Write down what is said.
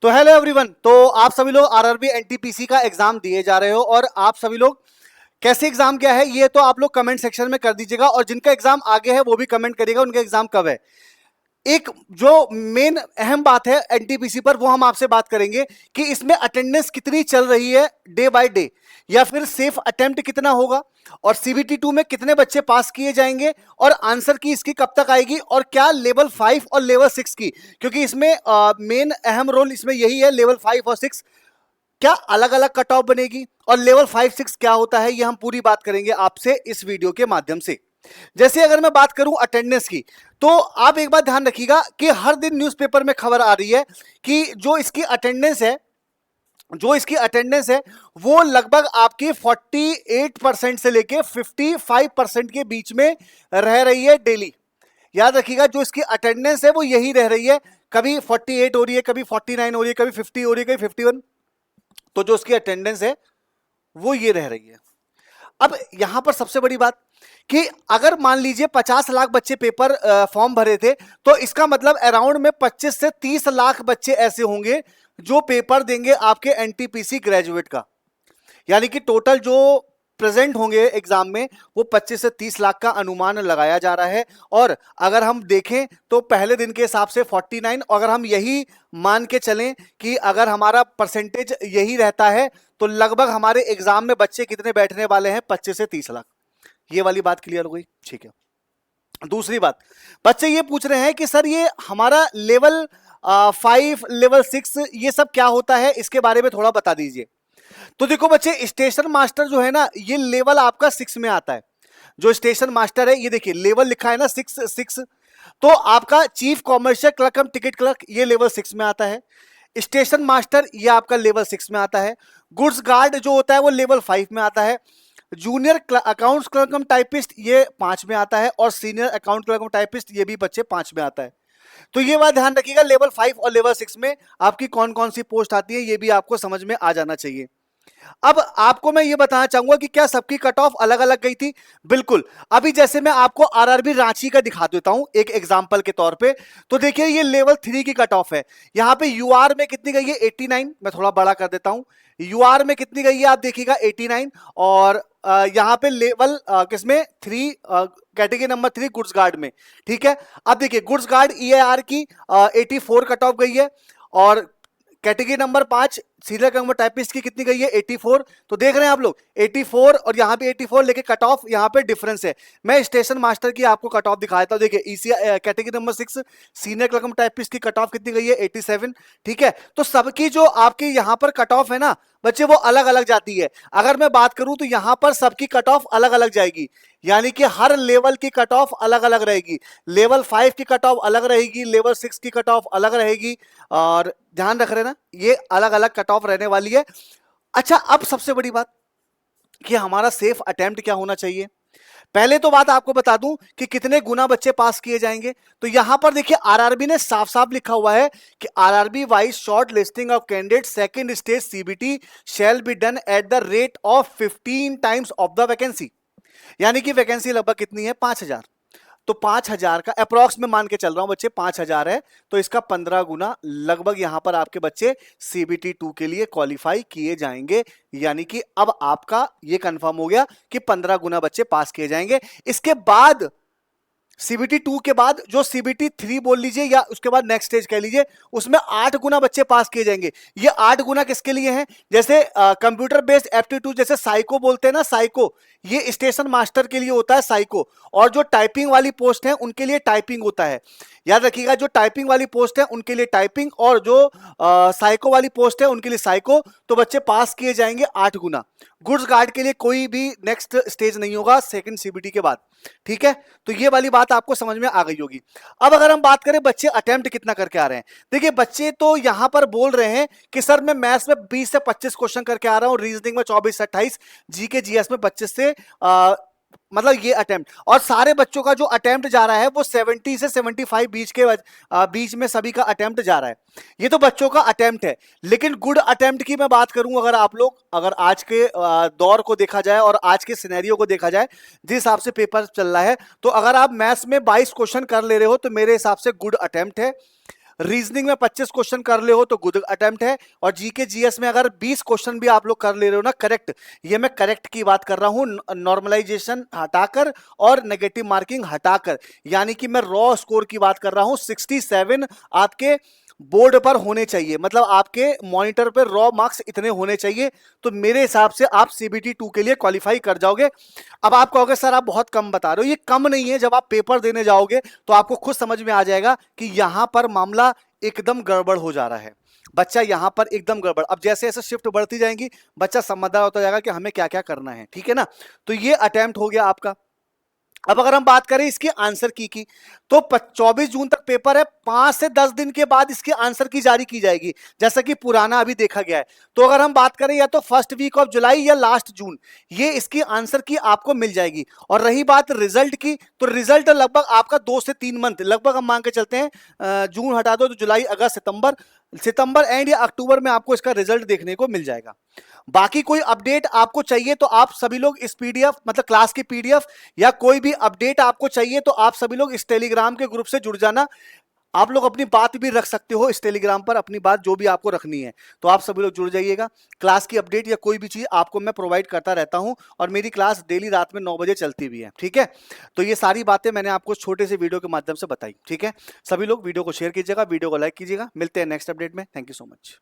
तो hello everyone. तो आप सभी लोग आरआरबी एनटीपीसी का एग्जाम दिए जा रहे हो और आप सभी लोग कैसे एग्जाम क्या है ये तो आप लोग कमेंट सेक्शन में कर दीजिएगा, और जिनका एग्जाम आगे है वो भी कमेंट करिएगा उनका एग्जाम कब है। एक जो मेन अहम बात है एनटीपीसी पर वो हम आपसे बात करेंगे कि इसमें अटेंडेंस कितनी चल रही है डे बाय डे, या फिर सेफ अटेम्प्ट कितना होगा, और सीबीटी 2 में कितने बच्चे पास किए जाएंगे, और आंसर की इसकी कब तक आएगी, और क्या लेवल 5 और लेवल 6 की, क्योंकि इसमें मेन अहम रोल इसमें यही है। लेवल 5 और 6 क्या अलग अलग कट ऑफ बनेगी, और लेवल 5-6 क्या होता है, ये हम पूरी बात करेंगे आपसे इस वीडियो के माध्यम से। जैसे अगर मैं बात करूं अटेंडेंस की, तो आप एक बात ध्यान रखिएगा कि हर दिन न्यूज़पेपर में खबर आ रही है कि जो इसकी अटेंडेंस है वो लगभग आपकी 48% से लेके 55% के बीच में रह रही है डेली। याद रखिएगा जो इसकी अटेंडेंस है वो यही रह रही है, कभी 48 हो रही है, कभी 49 हो रही है, कभी 50 हो रही है, कभी 51। तो जो उसकी अटेंडेंस है वो ये रह रही है। अब यहां पर सबसे बड़ी बात कि अगर मान लीजिए 50 लाख बच्चे पेपर फॉर्म भरे थे, तो इसका मतलब अराउंड में 25 से 30 लाख बच्चे ऐसे होंगे जो पेपर देंगे आपके एनटीपीसी ग्रेजुएट का। यानी कि टोटल जो प्रेजेंट होंगे एग्जाम में वो 25 से 30 लाख का अनुमान लगाया जा रहा है। और अगर हम देखें तो पहले दिन के हिसाब से 49, अगर हम यही मान के चलें कि अगर हमारा परसेंटेज यही रहता है तो लगभग हमारे एग्जाम में बच्चे कितने बैठने वाले हैं, 25 से 30 लाख। ये वाली बात क्लियर हो गई, ठीक है। दूसरी बात, बच्चे ये पूछ रहे हैं कि सर ये हमारा लेवल 5 लेवल 6 ये सब क्या होता है, इसके बारे में थोड़ा बता दीजिए। तो देखो बच्चे, स्टेशन मास्टर जो है ना ये लेवल आपका 6 में आता है। जो स्टेशन मास्टर है ये देखिए लेवल लिखा है ना 6। तो आपका चीफ कॉमर्शियल क्लर्क एवं टिकट क्लर्क ये लेवल 6 में आता है। स्टेशन मास्टर ये आपका लेवल 6 में आता है। गुड्स गार्ड जो होता है वो लेवल 5 में आता है। जूनियर अकाउंट्स क्लर्क एवं टाइपिस्ट ये 5 में आता है, और सीनियर अकाउंट क्लर्क एवं टाइपिस्ट ये भी बच्चे 5 में आता है। तो ये बात ध्यान रखिएगा, लेवल 5 और लेवल 6 में आपकी कौन कौन सी पोस्ट आती है ये भी आपको समझ में आ जाना चाहिए। अब आपको मैं ये बताना चाहूंगा कि क्या सबकी कट ऑफ अलग अलग गई थी? बिल्कुल। अभी जैसे मैं आपको आरआरबी रांची का दिखा देता हूं एक एग्जांपल के तौर पे। तो देखिए ये लेवल 3 की कट ऑफ है। यहां पे यूआर में कितनी गई है 89, मैं थोड़ा बड़ा कर देता हूं। यूआर में कितनी गई है आप देखिएगा 89, और यहां पे लेवल किसमें 3 कैटेगरी नंबर 3 गुड्स गार्ड में, ठीक है। अब देखिए गुड्स गार्ड ईएआर की 84 कट ऑफ गई है, और category number 5 senior consumer typist की कितनी गई है 84। तो देख रहे हैं आप लोग 84 और यहाँ पे 84 लेके कट ऑफ यहाँ पे डिफरेंस है। मैं स्टेशन मास्टर की आपको कट ऑफ दिखा देता हूँ। देखिए EC category number 6 senior clerk typist की कट ऑफ कितनी गई है 87, ठीक है। तो सबकी जो आपकी यहाँ पर कट ऑफ है ना बच्चे वो अलग अलग जाती है। अगर मैं बात करूं तो यहाँ पर सबकी कट ऑफ अलग अलग जाएगी, यानी कि हर लेवल की कट ऑफ अलग अलग रहेगी। लेवल 5 की कट ऑफ अलग रहेगी, लेवल 6 की कट ऑफ अलग रहेगी, और ध्यान रख रहे ना ये अलग अलग कट ऑफ रहने वाली है। अच्छा, अब सबसे बड़ी बात कि हमारा सेफ अटेम्प्ट क्या होना चाहिए। पहले तो बात आपको बता दूं कि कितने गुना बच्चे पास किए जाएंगे। तो यहां पर देखिए आरआरबी ने साफ साफ लिखा हुआ है कि RRB wise short listing of candidate second stage CBT shall be done at the rate of 15 times of the vacancy. यानी कि वैकेंसी लगभग कितनी है 5000। तो 5000 का अप्रॉक्स में मान के चल रहा हूं बच्चे 5000 है, तो इसका 15 गुना लगभग यहां पर आपके बच्चे सीबीटी 2 के लिए क्वालिफाई किए जाएंगे। यानी कि अब आपका ये कंफर्म हो गया कि 15 गुना बच्चे पास किए जाएंगे। इसके बाद सीबीटी 2 के बाद जो सीबीटी 3 बोल लीजिए या उसके बाद नेक्स्ट स्टेज कह लीजिए, उसमें 8 गुना बच्चे पास किए जाएंगे। ये 8 गुना किसके लिए हैं? जैसे कंप्यूटर बेस्ड एप्टीट्यूड, जैसे साइको बोलते हैं ना, साइको ये स्टेशन मास्टर के लिए होता है साइको, और जो टाइपिंग वाली पोस्ट है उनके लिए टाइपिंग होता है। याद रखिएगा जो टाइपिंग वाली पोस्ट है उनके लिए टाइपिंग, और जो साइको वाली पोस्ट है उनके लिए साइको। तो बच्चे पास किए जाएंगे 8 गुना। गुड्स गार्ड के लिए कोई भी नेक्स्ट स्टेज नहीं होगा सेकंड सीबीटी के बाद, ठीक है। तो ये वाली बात आपको समझ में आ गई होगी। अब अगर हम बात करें बच्चे अटेम्प्ट कितना करके आ रहे हैं, देखिए बच्चे तो यहां पर बोल रहे हैं कि सर मैं मैथ्स में 20 से 25 क्वेश्चन करके आ रहा हूं, रीजनिंग में 24 से 28, जीके जीएस में 25 से मतलब ये अटेम्प्ट, और सारे बच्चों का जो अटेम्प्ट जा रहा है वो 70 से 75 बीच में सभी का अटेम्प्ट जा रहा है। ये तो बच्चों का अटेम्प्ट है। लेकिन गुड अटेम्प्ट की मैं बात करूं, अगर आज के दौर को देखा जाए और आज के सिनेरियो को देखा जाए, जिस हिसाब से पेपर चल रहा है, तो अगर आप मैथ्स में 22 क्वेश्चन कर ले रहे हो तो मेरे हिसाब से गुड अटेम्प्ट है। रीजनिंग में 25 क्वेश्चन कर ले हो तो गुड अटेम्प्ट है, और जीके जीएस में अगर 20 क्वेश्चन भी आप लोग कर ले रहे हो ना करेक्ट, ये मैं करेक्ट की बात कर रहा हूं, नॉर्मलाइजेशन हटाकर और नेगेटिव मार्किंग हटाकर, यानी कि मैं रॉ स्कोर की बात कर रहा हूं। 67 आपके बोर्ड पर होने चाहिए, मतलब आपके मॉनिटर पर रॉ मार्क्स इतने होने चाहिए, तो मेरे हिसाब से आप सीबीटी 2 के लिए क्वालिफाई कर जाओगे। अब आप कहोगे सर आप बहुत कम बता रहे हो, ये कम नहीं है, जब आप पेपर देने जाओगे तो आपको खुद समझ में आ जाएगा कि यहां पर मामला एकदम गड़बड़ हो जा रहा है। बच्चा यहां पर एकदम गड़बड़, अब जैसे जैसे शिफ्ट बढ़ती जाएंगी बच्चा समझदार होता जाएगा कि हमें क्या क्या करना है, ठीक है ना। तो ये अटेम्प्ट हो गया आपका। अब अगर हम बात करें इसके आंसर की तो 24 जून तक पेपर है, 5 से 10 दिन के बाद इसके आंसर की जारी की जाएगी, जैसा कि पुराना अभी देखा गया है। तो अगर हम बात करें या तो फर्स्ट वीक ऑफ जुलाई या लास्ट जून, ये इसकी आंसर की आपको मिल जाएगी। और रही बात रिजल्ट की, तो रिजल्ट लगभग आपका 2 से 3 मंथ, लगभग हम मान के चलते हैं, जून हटा दो तो जुलाई अगस्त सितंबर एंड या अक्टूबर में आपको इसका रिजल्ट देखने को मिल जाएगा। बाकी कोई अपडेट आपको चाहिए तो आप सभी लोग इस पीडीएफ, मतलब क्लास की पीडीएफ या कोई भी अपडेट आपको चाहिए तो आप सभी लोग इस टेलीग्राम के ग्रुप से जुड़ जाना। आप लोग अपनी बात भी रख सकते हो इस टेलीग्राम पर, अपनी बात जो भी आपको रखनी है, तो आप सभी लोग जुड़ जाइएगा। क्लास की अपडेट या कोई भी चीज आपको मैं प्रोवाइड करता रहता हूं, और मेरी क्लास डेली रात में 9 बजे चलती भी है, ठीक है। तो ये सारी बातें मैंने आपको छोटे से वीडियो के माध्यम से बताई, ठीक है। सभी लोग वीडियो को शेयर कीजिएगा, वीडियो को लाइक कीजिएगा। मिलते हैं नेक्स्ट अपडेट में। Thank you so much.